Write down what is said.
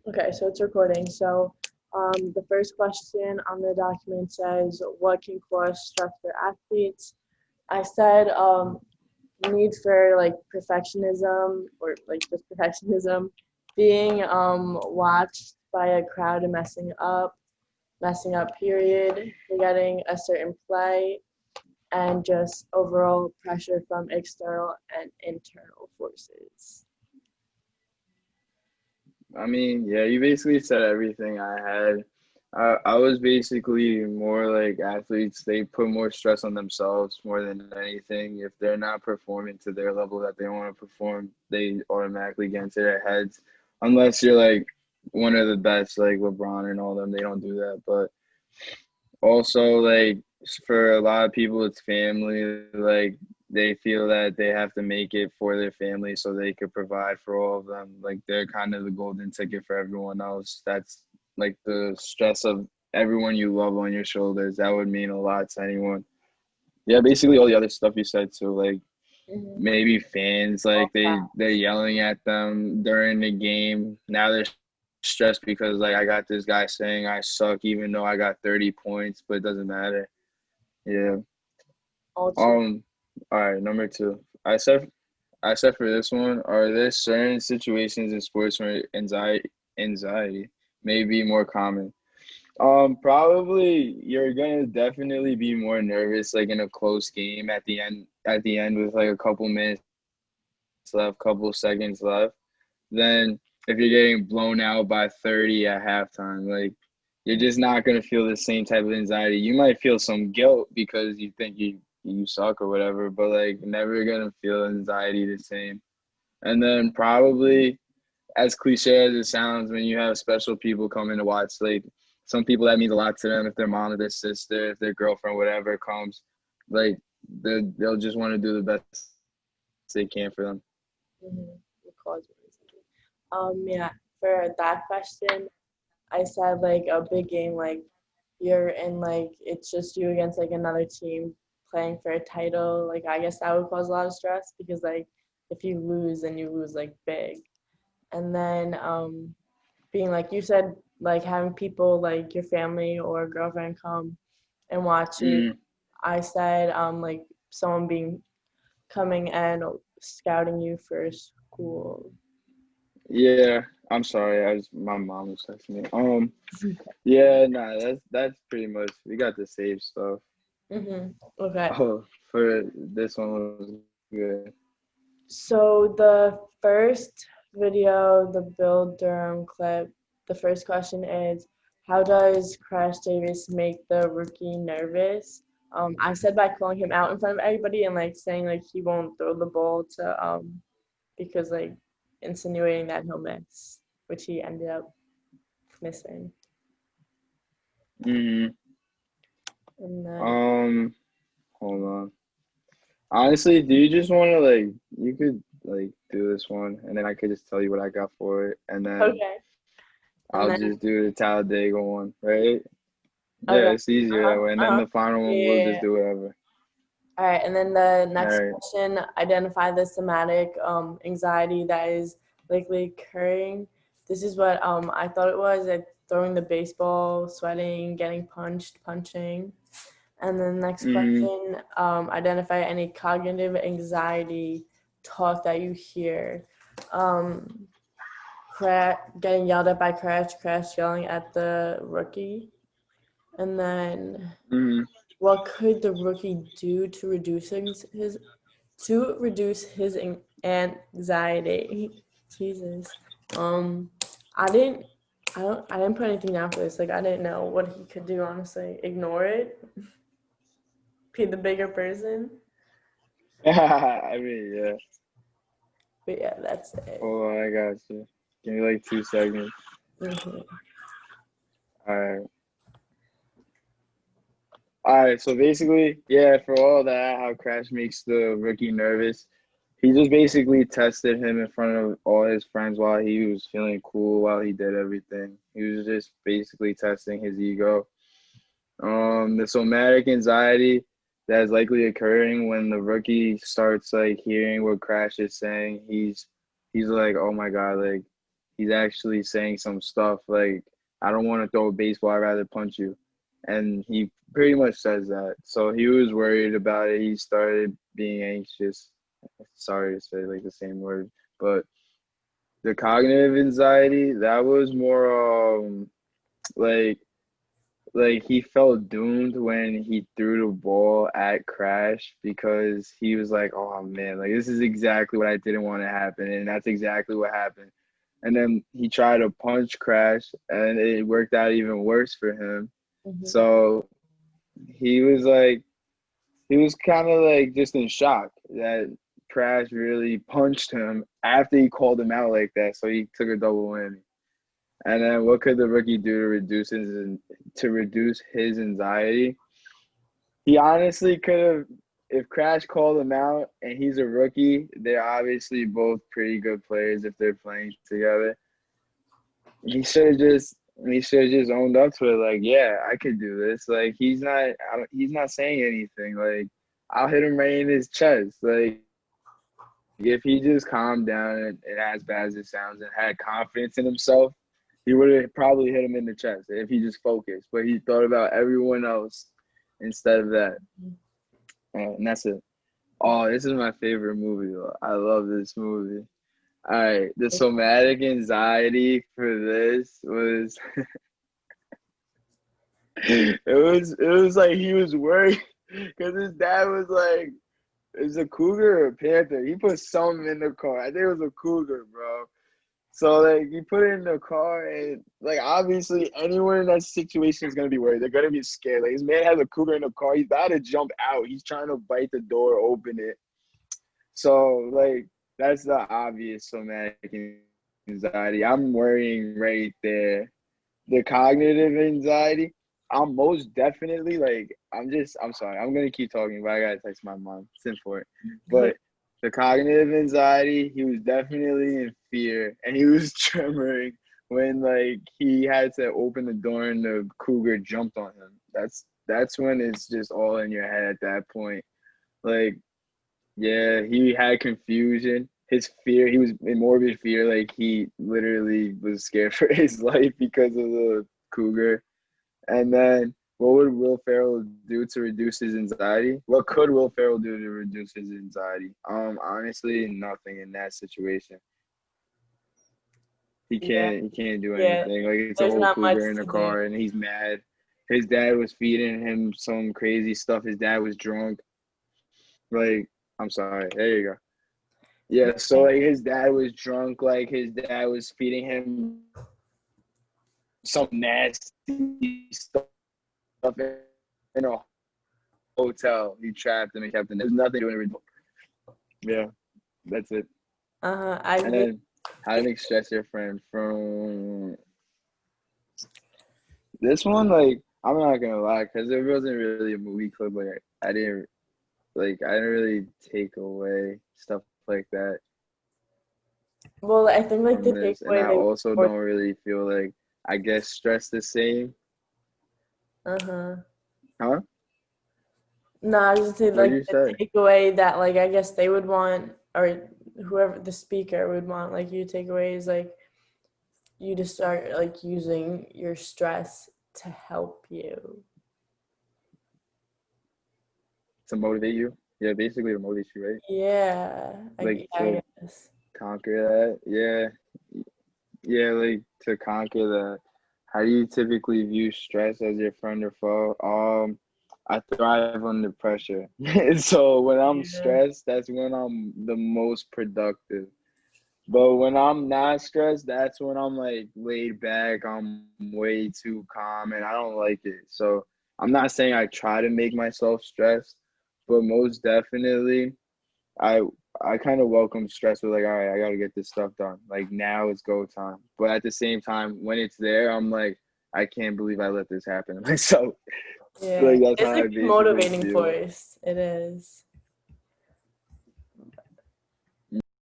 Okay, so it's recording. So, the first question on the document says, "What can cause stress for athletes?" I said, need for like perfectionism or like just perfectionism, being watched by a crowd and messing up. Period. Forgetting a certain play, and just overall pressure from external and internal forces. I mean, yeah, you basically said everything I had. I was basically more like athletes, they put more stress on themselves more than anything. If they're not performing to their level that they want to perform, they automatically get into their heads. Unless you're like one of the best, like LeBron and all them, they don't do that. But also, like, for a lot of people, it's family. Like, they feel that they have to make it for their family so they could provide for all of them. Like, they're kind of the golden ticket for everyone else. That's like the stress of everyone you love on your shoulders. That would mean a lot to anyone. Yeah, basically all the other stuff you said too. Like, Mm-hmm. maybe fans, All like they're facts. yelling at them during the game. Now they're stressed because like I got this guy saying I suck even though I got 30 points, but it doesn't matter. Yeah. All true. Um all right, number two. I said for this one, are there certain situations in sports where anxiety may be more common? Probably you're gonna definitely be more nervous like in a close game at the end with like a couple minutes left, couple seconds left, then if you're getting blown out by 30 at halftime, like you're just not gonna feel the same type of anxiety. You might feel some guilt because you think you suck or whatever, but like never gonna feel anxiety the same. And then probably as cliche as it sounds, when you have special people coming to watch, like some people that means a lot to them, if their mom or their sister, if their girlfriend, whatever comes, like they'll just want to do the best they can for them. Mm-hmm. Yeah, for that question, I said like a big game, like you're in like it's just you against like another team playing for a title. Like I guess that would cause a lot of stress because like if you lose, then you lose like big. And then being like you said, like having people like your family or girlfriend come and watch you. Mm, I said like someone being coming and scouting you for school. yeah, I'm sorry. My mom was texting me. Yeah, nah, that's pretty much we got the save stuff. Okay. Oh, for this one was good. So the first video, the Bill Durham clip, the first question is, how does Crash Davis make the rookie nervous? I said by calling him out in front of everybody and like saying like he won't throw the ball to because like insinuating that he'll miss, which he ended up missing. Mm, And then um, hold on. Honestly, do you just want to like you could like do this one, and then I could just tell you what I got for it, and then okay, and I'll then just do the Talladega one, right? Yeah, okay, it's easier that way. And then uh-huh, the final yeah, one, we'll yeah, yeah. just do whatever. All right, and then the All next right. question, identify the somatic anxiety that is likely occurring. This is what I thought it was, like throwing the baseball, sweating, getting punched, punching. And then the next Mm, question, identify any cognitive anxiety talk that you hear. Um, getting yelled at by Crash yelling at the rookie. And then mm. what could the rookie do to reduce his anxiety? Jesus. Um, I didn't. I didn't put anything down for this. Like I didn't know what he could do. Honestly, ignore it. Be the bigger person. I mean, yeah. But yeah, that's it. Hold on, I got you. Give me like 2 seconds. Hmm. All right. All right. So basically, yeah, for all that, how Crash makes the rookie nervous. He just basically tested him in front of all his friends while he was feeling cool while he did everything. He was just basically testing his ego. The somatic anxiety that is likely occurring when the rookie starts like hearing what Crash is saying. He's like, oh my God, like he's actually saying some stuff like, I don't want to throw a baseball, I'd rather punch you. And he pretty much says that. So he was worried about it. He started being anxious. Sorry to say like the same word, but the cognitive anxiety, that was more like he felt doomed when he threw the ball at Crash because he was like, oh man, like this is exactly what I didn't want to happen, and that's exactly what happened. And then he tried to punch Crash, and it worked out even worse for him. Mhm. So he was like, he was kind of like just in shock that Crash really punched him after he called him out like that. So he took a double whammy. And then what could the rookie do to reduce his anxiety? He honestly could have, if Crash called him out and he's a rookie, they're obviously both pretty good players if they're playing together. He should have just owned up to it. Like, yeah, I could do this. Like, he's not saying anything. Like, I'll hit him right in his chest. Like, if he just calmed down and as bad as it sounds and had confidence in himself, he would have probably hit him in the chest if he just focused. But he thought about everyone else instead of that. And that's it. Oh, this is my favorite movie, though. I love this movie. All right, the somatic anxiety for this was it was like he was worried because his dad was like, "Is a cougar or a panther?" He put something in the car. I think it was a cougar, bro. So like he put it in the car, and like obviously anyone in that situation is gonna be worried. They're gonna be scared. Like this man has a cougar in the car. He's about to jump out. He's trying to bite the door, open it. So like that's the obvious somatic anxiety. I'm worrying right there. The cognitive anxiety, I'm most definitely like I'm sorry, I'm gonna keep talking, but I gotta text my mom. Send for it. But the cognitive anxiety, he was definitely in fear and he was tremoring when like he had to open the door and the cougar jumped on him. That's when it's just all in your head at that point. Like, yeah, he had confusion. His fear, he was in morbid fear, like he literally was scared for his life because of the cougar. And then what would Will Ferrell do to reduce his anxiety? What could Will Ferrell do to reduce his anxiety? Honestly, nothing in that situation. He Yeah, can't he can't do yeah. anything. Like it's a There's whole not much cougar in the to do. car and he's mad. His dad was feeding him some crazy stuff. His dad was drunk. Like, I'm sorry. There you go. Yeah, so Yeah. like his dad was drunk, like his dad was feeding him some nasty stuff in a hotel. He trapped him and kept him. There's nothing doing it. Yeah, that's it. I And agree. then how to make stress your friend from this one, like I'm not gonna lie, because it wasn't really a movie clip. Like I didn't really take away stuff like that Well, I think like from the this. And takeaway I they also were. don't really feel like I get stressed the same. Uh-huh. Huh? No, I was just saying What did like you the say? takeaway that like I guess they would want, or whoever the speaker would want like you to take away is like you to start like using your stress to help you. To motivate you? Yeah, basically to motivate you, right? Yeah, Like I to guess. conquer that. Yeah. Yeah, like to conquer that. How do you typically view stress as your friend or foe? I thrive under pressure. So when I'm Yeah. stressed, that's when I'm the most productive. But when I'm not stressed, that's when I'm like laid back. I'm way too calm and I don't like it. So I'm not saying I try to make myself stressed, but most definitely I I kind of welcome stress with like, all right, I gotta get this stuff done. Like now it's go time. But at the same time, when it's there, I'm like, I can't believe I let this happen to myself. Yeah. Like that's It's how a I good basically motivating feel. force. It is.